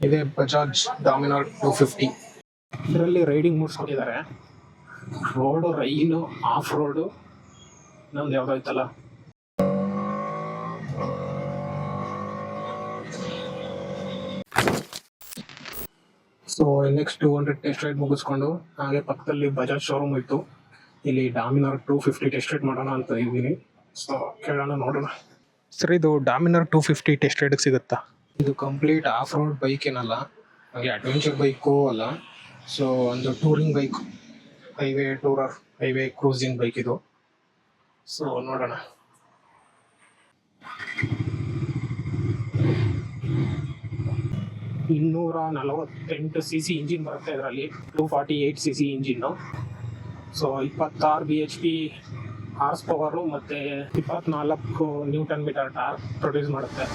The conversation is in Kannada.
ಇದೆ ಬಜಾಜ್ ಡಾಮಿನಾರ್ 250. ಇದರಲ್ಲಿ ರೈಡಿಂಗ್ ಮೋಡ್ಸ್ ಕೊಟ್ಟಿದ್ದಾರೆ. ರೋಡು, ರೈಲು, ಆಫ್ ರೋಡು, ನಮ್ದು ಯಾವುದೋ ಐತಲ್ಲ. ಸೊ ನೆಕ್ಸ್ಟ್ 200 ಟೆಸ್ಟ್ ರೈಡ್ ಮುಗಿಸ್ಕೊಂಡು ಹಾಗೆ ಪಕ್ಕದಲ್ಲಿ ಬಜಾಜ್ ಶೋರೂಮ್ ಇತ್ತು. ಇಲ್ಲಿ ಡಾಮಿನಾರ್ 250 ಟೆಸ್ಟ್ ರೈಡ್ ಮಾಡೋಣ ಅಂತ ಇದ್ದೀನಿ. ಸೊ ಕೇಳೋಣ, ನೋಡೋಣ. ಸರ್, ಇದು ಡಾಮಿನಾರ್ 250 ಟೆಸ್ಟ್ ರೈಡ್ಗೆ ಸಿಗುತ್ತಾ? ಇದು ಕಂಪ್ಲೀಟ್ ಆಫ್ ರೋಡ್ ಬೈಕ್ ಏನಲ್ಲ, ಹಾಗೆ ಅಡ್ವೆಂಚರ್ ಬೈಕು ಅಲ್ಲ. ಸೊ ಒಂದು touring bike, highway tourer, highway cruising bike ಇದು. ಸೊ ನೋಡೋಣ. ಇನ್ನೂರ 48 cc ಇಂಜಿನ್ ಬರುತ್ತೆ ಇದರಲ್ಲಿ. 248 cc engine. So 26 bhp horse power ಮತ್ತು 24 ನ್ಯೂಟನ್ ಮೀಟರ್ ಟಾರ್ಕ್ ಪ್ರೊಡ್ಯೂಸ್ ಮಾಡುತ್ತೆ.